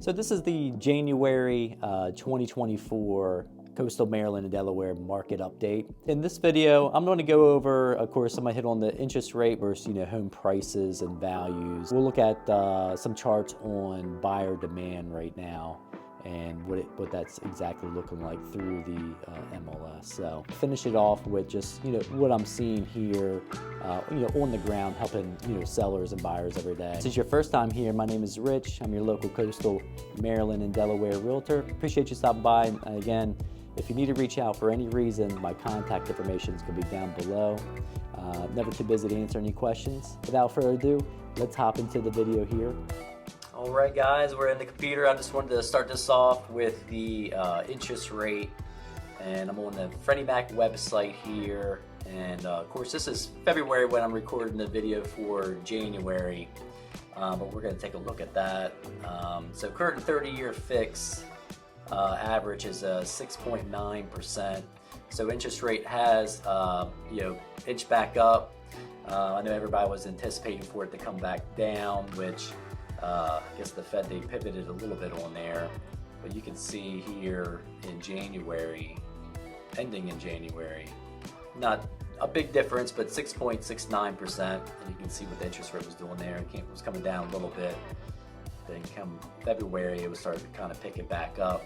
So this is the January 2024 Coastal Maryland and Delaware market update. In this video, I'm going to go over, of course, I'm going to hit on the interest rate versus, home prices and values. We'll look at some charts on buyer demand right now and what that's exactly looking like through the MLS. So finish it off with just what I'm seeing here, on the ground, helping sellers and buyers every day. If this is your first time here, my name is Rich. I'm your local Coastal Maryland and Delaware realtor. Appreciate you stopping by. And again, if you need to reach out for any reason, my contact information is going to be down below. Never too busy to answer any questions. Without further ado, let's hop into the video here. All right, guys, we're in the computer. I just wanted to start this off with the interest rate, and I'm on the Freddie Mac website here. And of course, this is February when I'm recording the video for January, but we're going to take a look at that. So current 30-year fix average is 6.9%. So interest rate has inched back up. I know everybody was anticipating for it to come back down, which I guess the Fed, they pivoted a little bit on there, but you can see here in January, ending in January, not a big difference, but 6.69%, and you can see what the interest rate was doing there. It was coming down a little bit. Then come February, it was starting to kind of pick it back up.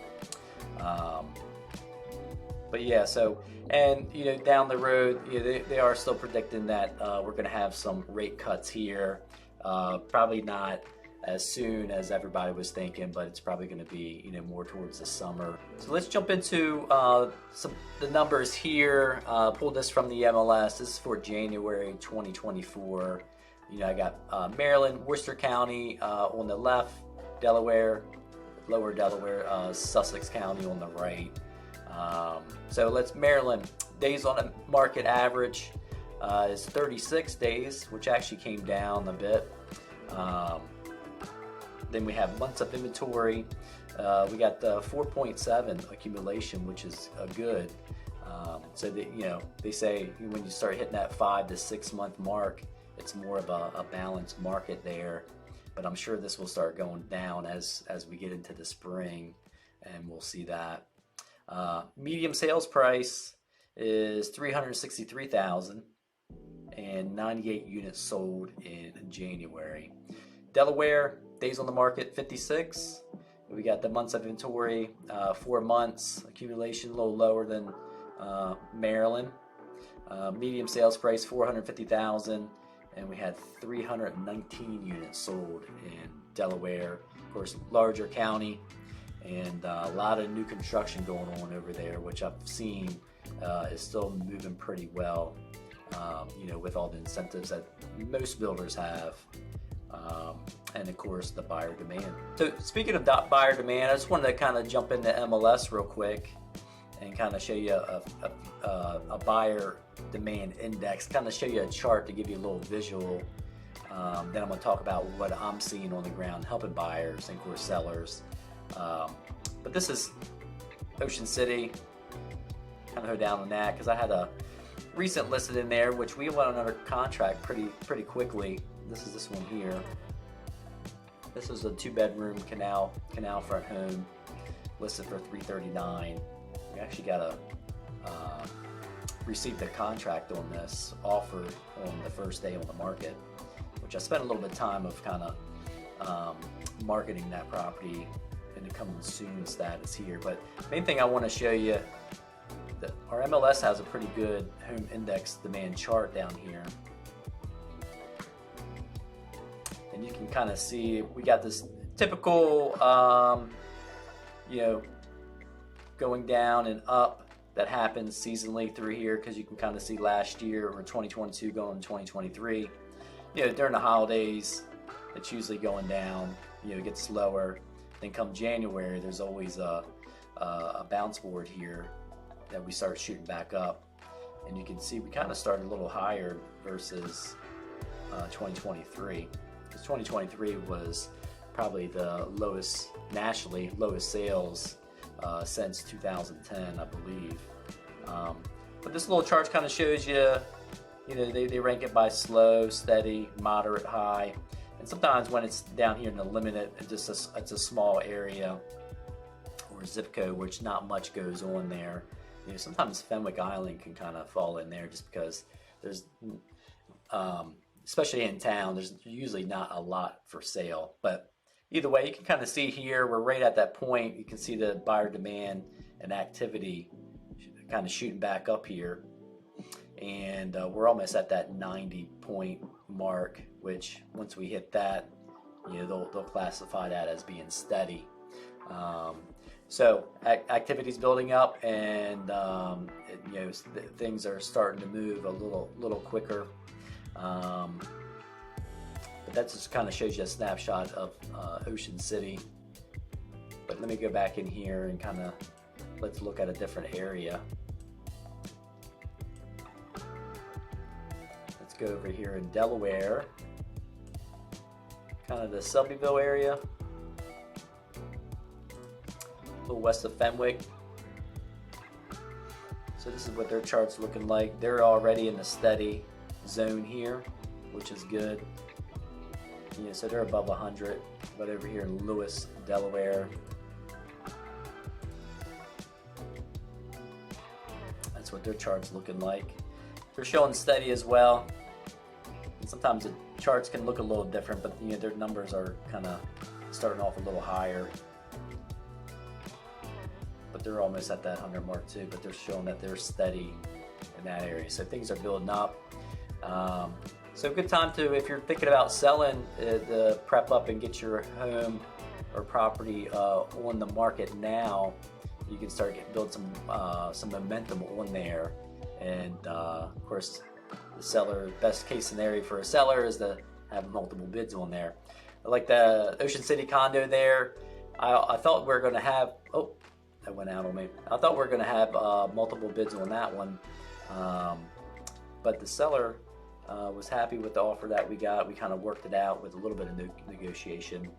But yeah, so, and down the road, they are still predicting that we're going to have some rate cuts here. Probably not as soon as everybody was thinking, but it's probably going to be more towards the summer. So let's jump into the numbers here. Pulled this from the MLS. This is for January 2024. I got Maryland, Worcester County on the left, Delaware, lower Delaware, Sussex County on the right. So let's Maryland. Days on the market average is 36 days, which actually came down a bit. Then we have months of inventory. We got the 4.7 accumulation, which is good. So that, they say when you start hitting that 5 to 6 month mark, it's more of a balanced market there. But I'm sure this will start going down as we get into the spring, and we'll see that. Medium sales price is $363,000 and 98 units sold in January. Delaware, days on the market 56. We got the months of inventory, 4 months. Accumulation a little lower than Maryland. Medium sales price $450,000, and we had 319 units sold in Delaware. Of course, larger county, and a lot of new construction going on over there, which I've seen is still moving pretty well. With all the incentives that most builders have. And of course the buyer demand. So speaking of buyer demand, I just wanted to kind of jump into MLS real quick and kind of show you a buyer demand index, kind of show you a chart to give you a little visual. Then I'm going to talk about what I'm seeing on the ground, helping buyers and of course sellers. But this is Ocean City. Kind of go down on that because I had a recent listed in there, which we went under contract pretty quickly. This is this one here. This is a 2-bedroom canal front home, listed for $339,000. We actually got received a contract on this, offer on the first day on the market, which I spent a little bit of time of kind of marketing that property and the coming soon status here. But main thing I want to show you, our MLS has a pretty good home index demand chart down here. And you can kind of see we got this typical, going down and up that happens seasonally through here, because you can kind of see last year or 2022 going to 2023. During the holidays, it's usually going down. It gets slower. Then come January, there's always a bounce board here that we start shooting back up, and you can see we kind of started a little higher versus 2023. Because 2023 was probably the lowest nationally, lowest sales since 2010, I believe. But this little chart kind of shows you, they rank it by slow, steady, moderate, high, And sometimes when it's down here in the limited, it's a small area or zip code, which not much goes on there. Sometimes Fenwick Island can kind of fall in there just because there's, especially in town, there's usually not a lot for sale. But either way, you can kind of see here, we're right at that point. You can see the buyer demand and activity kind of shooting back up here. And we're almost at that 90-point mark, which once we hit that, they'll classify that as being steady. So activity's building up, and things are starting to move a little quicker. But that just kind of shows you a snapshot of Ocean City. But let me go back in here and kind of let's look at a different area. Let's go over here in Delaware, kind of the Selbyville area, a little west of Fenwick. So this is what their chart's looking like. They're already in the steady zone here, which is good. So they're above 100, but over here in Lewes, Delaware, that's what their chart's looking like. They're showing steady as well. And sometimes the charts can look a little different, but their numbers are kind of starting off a little higher. But they're almost at that 100 mark too, but they're showing that they're steady in that area. So things are building up. So a good time to, if you're thinking about selling, to prep up and get your home or property on the market now. You can start build some momentum on there. And of course, the seller, best case scenario for a seller is to have multiple bids on there. Like the Ocean City condo there, I thought we were going to have, oh, that went out on me. I thought we were going to have multiple bids on that one. But the seller was happy with the offer that we got. We kind of worked it out with a little bit of negotiation.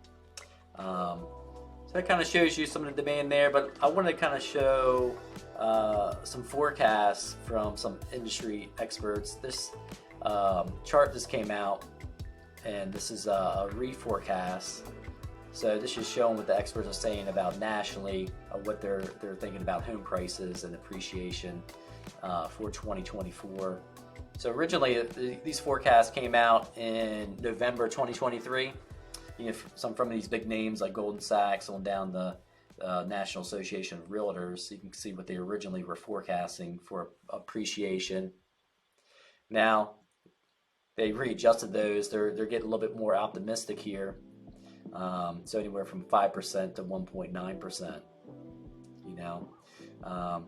So that kind of shows you some of the demand there, but I want to kind of show some forecasts from some industry experts. This chart just came out, and this is a reforecast. So this is showing what the experts are saying about nationally, what they're thinking about home prices and appreciation for 2024. So originally, these forecasts came out in November 2023. Some from these big names like Goldman Sachs on down the National Association of Realtors. You can see what they originally were forecasting for appreciation. Now, they readjusted those. They're getting a little bit more optimistic here. So anywhere from 5% to 1.9%.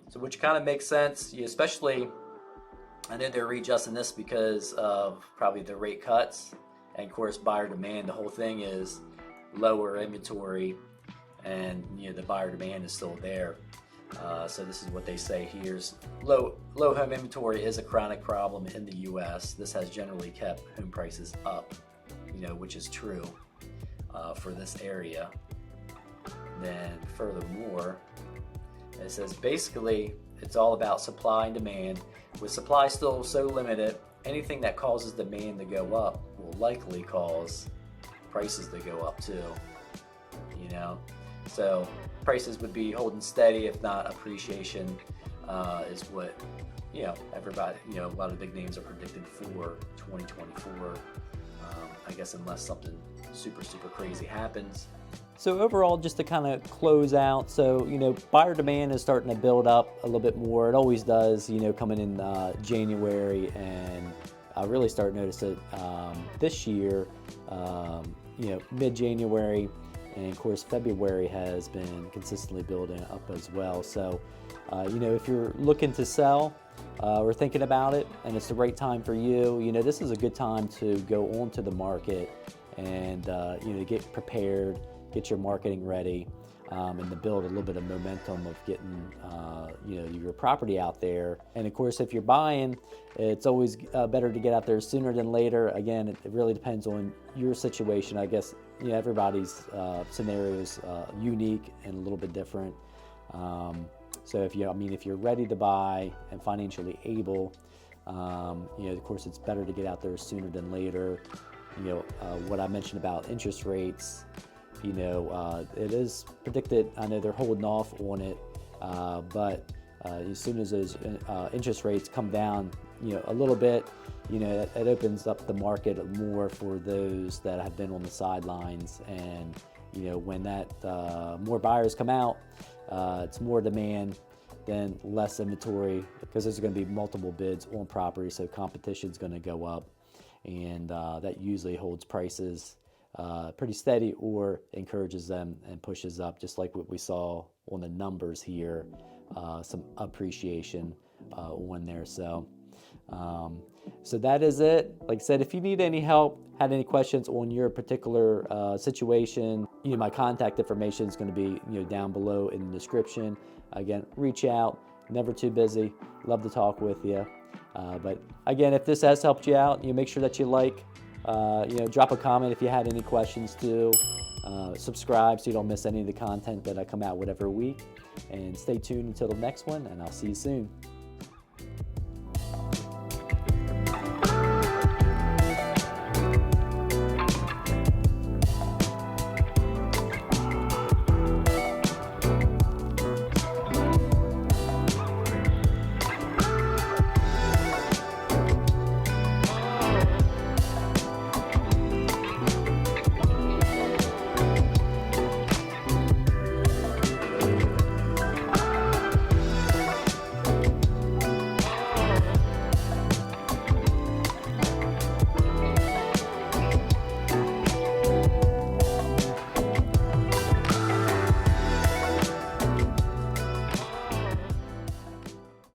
So which kind of makes sense, especially. I know they're readjusting this because of probably the rate cuts and, of course, buyer demand. The whole thing is lower inventory, and the buyer demand is still there. So this is what they say here: is low home inventory is a chronic problem in the U.S. This has generally kept home prices up, which is true for this area. Then furthermore, it says basically it's all about supply and demand. With supply still so limited, anything that causes demand to go up will likely cause prices to go up too. So prices would be holding steady, if not appreciation, is what everybody, a lot of big names are predicting for 2024. I guess unless something super crazy happens. So overall, just to kind of close out, so buyer demand is starting to build up a little bit more. It always does, coming in January, and I really start to notice it this year, mid-January, and of course February has been consistently building up as well. So if you're looking to sell or thinking about it, and it's the right time for you, this is a good time to go onto the market and get prepared, get your marketing ready, and to build a little bit of momentum of getting your property out there. And of course, if you're buying, it's always better to get out there sooner than later. Again, it really depends on your situation. I guess everybody's scenario is unique and a little bit different. So if you're ready to buy and financially able, of course, it's better to get out there sooner than later. what I mentioned about interest rates, it is predicted. I know they're holding off on it, but as soon as those interest rates come down, a little bit, it opens up the market more for those that have been on the sidelines. And when that more buyers come out, it's more demand, then less inventory, because there's going to be multiple bids on property, so competition's going to go up, and that usually holds prices pretty steady or encourages them and pushes up, just like what we saw on the numbers here, some appreciation on there. So that is it. Like I said, if you need any help, had any questions on your particular situation, my contact information is going to be down below in the description. Again, reach out. Never too busy. Love to talk with you. But again, if this has helped you out, make sure that you drop a comment if you had any questions too. Subscribe so you don't miss any of the content that I come out with every week. And stay tuned until the next one, and I'll see you soon.